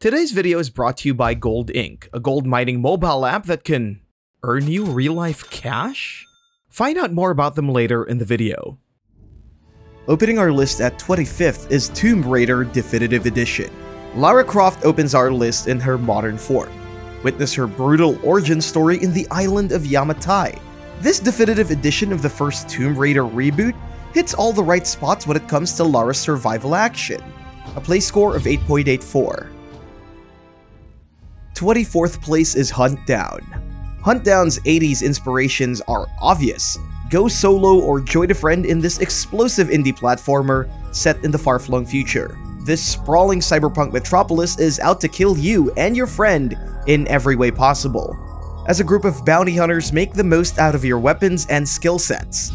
Today's video is brought to you by Gold Inc., a gold mining mobile app that can earn you real-life cash? Find out more about them later in the video. Opening our list at 25th is Tomb Raider Definitive Edition. Lara Croft opens our list in her modern form. Witness her brutal origin story in the island of Yamatai. This definitive edition of the first Tomb Raider reboot hits all the right spots when it comes to Lara's survival action. A play score of 8.84. 24th place is Hunt Down. Hunt Down's 80s inspirations are obvious. Go solo or join a friend in this explosive indie platformer set in the far-flung future. This sprawling cyberpunk metropolis is out to kill you and your friend in every way possible. As a group of bounty hunters, make the most out of your weapons and skill sets.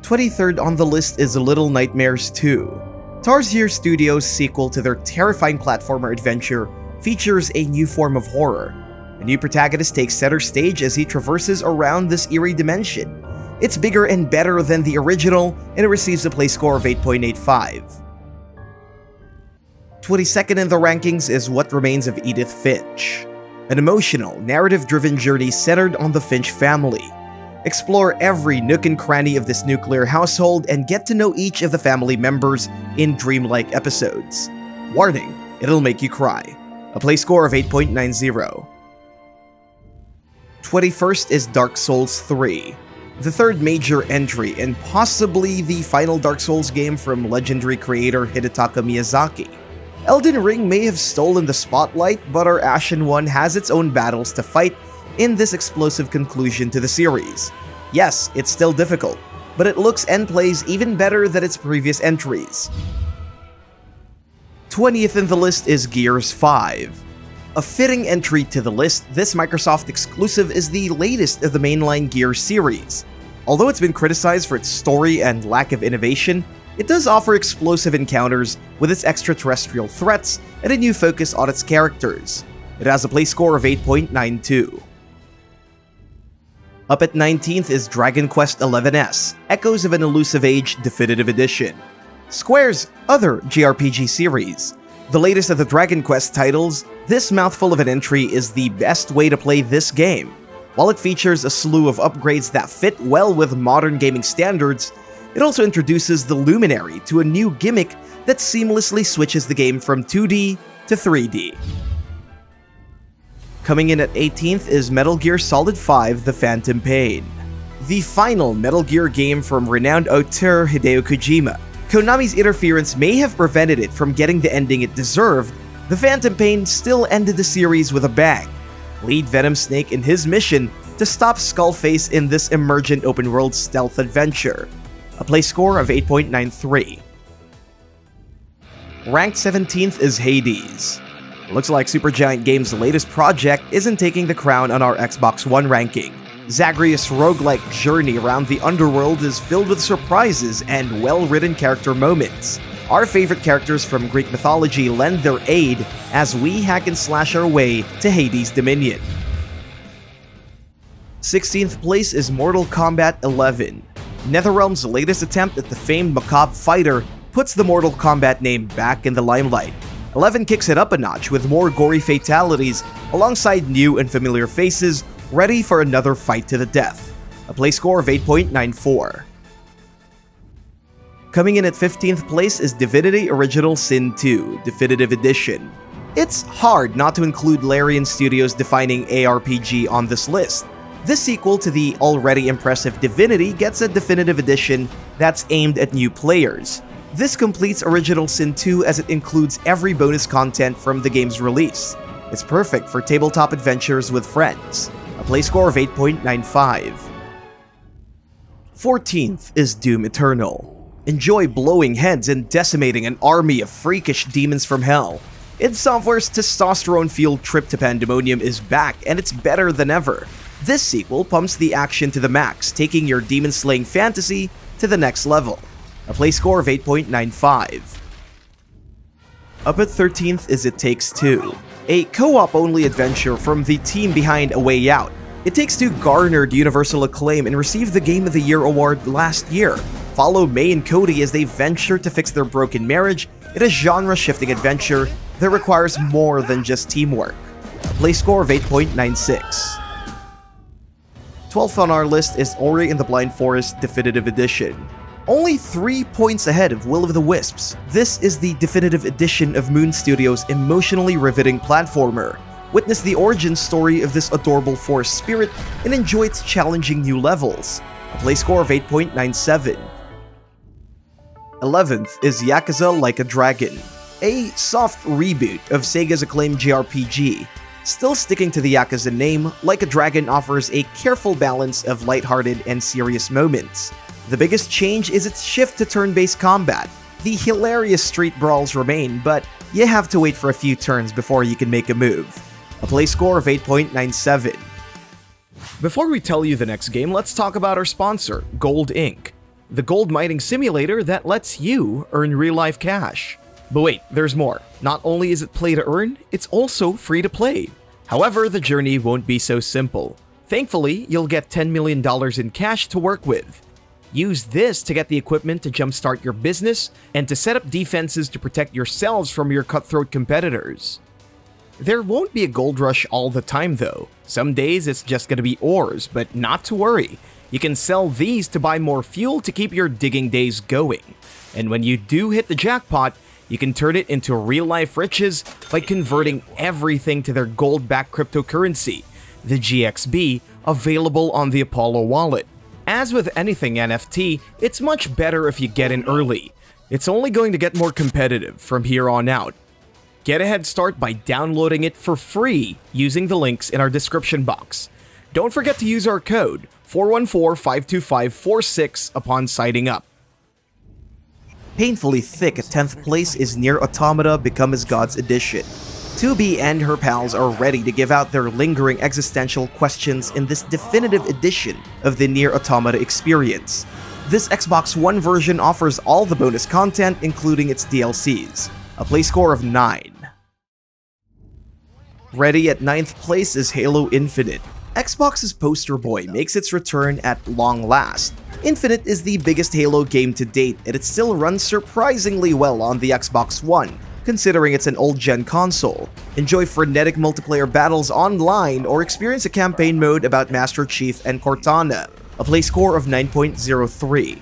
23rd on the list is Little Nightmares 2. Tarsier Studios' sequel to their terrifying platformer adventure features a new form of horror. A new protagonist takes center stage as he traverses around this eerie dimension. It's bigger and better than the original, and it receives a play score of 8.85. 22nd in the rankings is What Remains of Edith Finch. An emotional, narrative-driven journey centered on the Finch family. Explore every nook and cranny of this nuclear household and get to know each of the family members in dreamlike episodes. Warning, it'll make you cry. A play score of 8.90. 21st is Dark Souls 3. The third major entry and possibly the final Dark Souls game from legendary creator Hidetaka Miyazaki. Elden Ring may have stolen the spotlight, but our Ashen One has its own battles to fight in this explosive conclusion to the series. Yes, it's still difficult, but it looks and plays even better than its previous entries. 20th in the list is Gears 5. A fitting entry to the list, this Microsoft exclusive is the latest of the mainline Gears series. Although it's been criticized for its story and lack of innovation, it does offer explosive encounters with its extraterrestrial threats and a new focus on its characters. It has a play score of 8.92. Up at 19th is Dragon Quest XI's, Echoes of an Elusive Age Definitive Edition. Square's other JRPG series. The latest of the Dragon Quest titles, this mouthful of an entry is the best way to play this game. While it features a slew of upgrades that fit well with modern gaming standards, it also introduces the Luminary to a new gimmick that seamlessly switches the game from 2D to 3D. Coming in at 18th is Metal Gear Solid 5: The Phantom Pain. The final Metal Gear game from renowned auteur Hideo Kojima. Konami's interference may have prevented it from getting the ending it deserved. The Phantom Pain still ended the series with a bang. Lead Venom Snake in his mission to stop Skullface in this emergent open-world stealth adventure. A play score of 8.93. Ranked 17th is Hades. Looks like Supergiant Games' latest project isn't taking the crown on our Xbox One ranking. Zagreus' roguelike journey around the underworld is filled with surprises and well-written character moments. Our favorite characters from Greek mythology lend their aid as we hack and slash our way to Hades' dominion. 16th place is Mortal Kombat 11. NetherRealm's latest attempt at the famed macabre fighter puts the Mortal Kombat name back in the limelight. 11 kicks it up a notch with more gory fatalities alongside new and familiar faces ready for another fight to the death. A play score of 8.94. Coming in at 15th place is Divinity Original Sin 2 Definitive Edition. It's hard not to include Larian Studios' defining ARPG on this list. This sequel to the already impressive Divinity gets a definitive edition that's aimed at new players. This completes Original Sin 2 as it includes every bonus content from the game's release. It's perfect for tabletop adventures with friends. A play score of 8.95. 14th is Doom Eternal. Enjoy blowing heads and decimating an army of freakish demons from hell. id Software's testosterone-fueled trip to Pandemonium is back, and it's better than ever. This sequel pumps the action to the max, taking your demon-slaying fantasy to the next level. A play score of 8.95. Up at 13th is It Takes Two, a co-op only adventure from the team behind A Way Out. It Takes Two garnered universal acclaim and received the Game of the Year award last year. Follow May and Cody as they venture to fix their broken marriage in a genre-shifting adventure that requires more than just teamwork. Play score of 8.96. 12th on our list is Ori and the Blind Forest Definitive Edition. Only 3 points ahead of Will of the Wisps, this is the definitive edition of Moon Studios' emotionally riveting platformer. Witness the origin story of this adorable forest spirit and enjoy its challenging new levels. A play score of 8.97. 11th is Yakuza Like a Dragon, a soft reboot of Sega's acclaimed JRPG. Still sticking to the Yakuza name, Like a Dragon offers a careful balance of lighthearted and serious moments. The biggest change is its shift to turn-based combat. The hilarious street brawls remain, but you have to wait for a few turns before you can make a move. A play score of 8.97. Before we tell you the next game, let's talk about our sponsor, Gold Inc., the gold mining simulator that lets you earn real-life cash. But wait, there's more. Not only is it play to earn, it's also free to play. However, the journey won't be so simple. Thankfully, you'll get $10 million in cash to work with. Use this to get the equipment to jumpstart your business and to set up defenses to protect yourselves from your cutthroat competitors. There won't be a gold rush all the time though. Some days it's just gonna be ores, but not to worry. You can sell these to buy more fuel to keep your digging days going. And when you do hit the jackpot, you can turn it into real-life riches by converting everything to their gold-backed cryptocurrency, the GXB, available on the Apollo wallet. As with anything NFT, it's much better if you get in early. It's only going to get more competitive from here on out. Get a head start by downloading it for free using the links in our description box. Don't forget to use our code 414-525-46 upon signing up. Painfully thick at 10th place is NieR Automata Become as Gods Edition. 2B and her pals are ready to give out their lingering existential questions in this definitive edition of the NieR Automata experience. This Xbox One version offers all the bonus content, including its DLCs. A play score of 9. Ready at 9th place is Halo Infinite. Xbox's poster boy makes its return at long last. Infinite is the biggest Halo game to date, and it still runs surprisingly well on the Xbox One, considering it's an old-gen console. Enjoy frenetic multiplayer battles online or experience a campaign mode about Master Chief and Cortana. A play score of 9.03.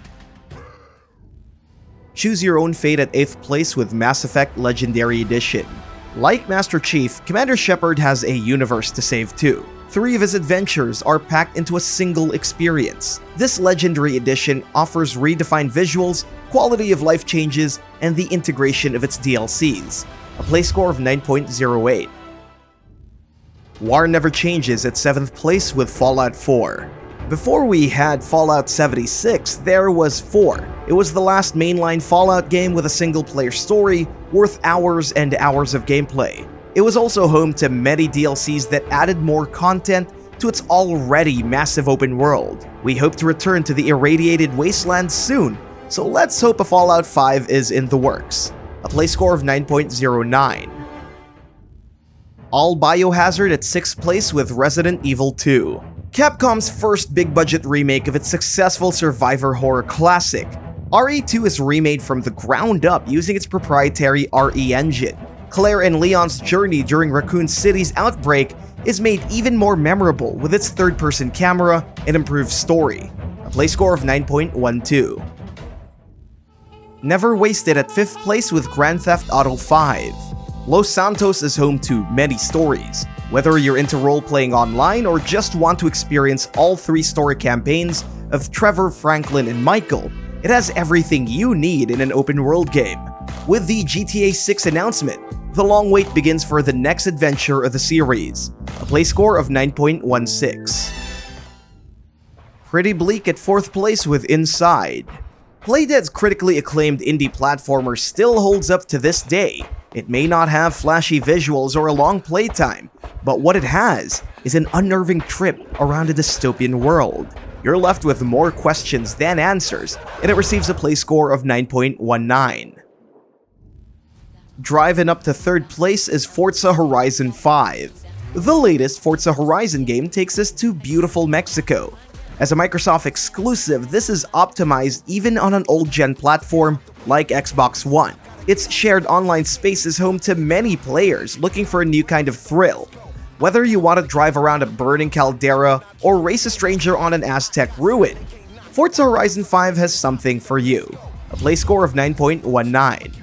Choose your own fate at 8th place with Mass Effect Legendary Edition. Like Master Chief, Commander Shepard has a universe to save too. 3 of his adventures are packed into a single experience. This Legendary Edition offers redefined visuals, quality of life changes, and the integration of its DLCs. A play score of 9.08. War never changes at 7th place with Fallout 4. Before we had Fallout 76, there was 4. It was the last mainline Fallout game with a single-player story worth hours and hours of gameplay. It was also home to many DLCs that added more content to its already massive open world. We hope to return to the irradiated wasteland soon, so let's hope a Fallout 5 is in the works. A play score of 9.09. All Biohazard at 6th place with Resident Evil 2. Capcom's first big-budget remake of its successful survivor horror classic, RE2 is remade from the ground up using its proprietary RE engine. Claire and Leon's journey during Raccoon City's outbreak is made even more memorable with its third-person camera and improved story. A play score of 9.12. Never Wasted at 5th place with Grand Theft Auto 5. Los Santos is home to many stories. Whether you're into role-playing online or just want to experience all 3 story campaigns of Trevor, Franklin, and Michael, it has everything you need in an open-world game. With the GTA 6 announcement, the long wait begins for the next adventure of the series. A play score of 9.16. Pretty bleak at 4th place with Inside. Playdead's critically acclaimed indie platformer still holds up to this day. It may not have flashy visuals or a long playtime, but what it has is an unnerving trip around a dystopian world. You're left with more questions than answers, and it receives a play score of 9.19. Driving up to 3rd place is Forza Horizon 5. The latest Forza Horizon game takes us to beautiful Mexico. As a Microsoft exclusive, this is optimized even on an old-gen platform like Xbox One. Its shared online space is home to many players looking for a new kind of thrill. Whether you want to drive around a burning caldera or race a stranger on an Aztec ruin, Forza Horizon 5 has something for you. A play score of 9.19.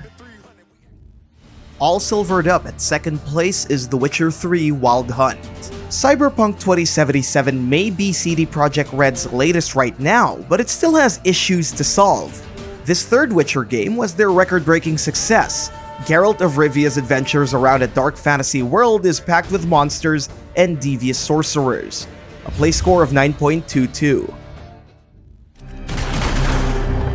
All silvered up at second place is The Witcher 3 Wild Hunt. Cyberpunk 2077 may be CD Projekt Red's latest right now, but it still has issues to solve. This third Witcher game was their record-breaking success. Geralt of Rivia's adventures around a dark fantasy world is packed with monsters and devious sorcerers. A play score of 9.22.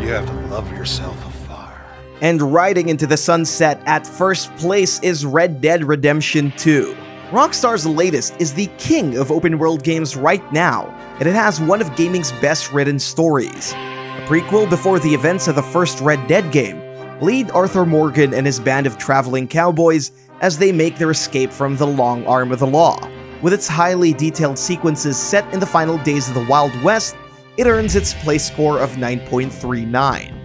You have to love yourself a fire. And riding into the sunset at first place is Red Dead Redemption 2. Rockstar's latest is the king of open-world games right now, and it has one of gaming's best-written stories. A prequel before the events of the first Red Dead game, lead Arthur Morgan and his band of traveling cowboys as they make their escape from the long arm of the law. With its highly detailed sequences set in the final days of the Wild West, it earns its play score of 9.39.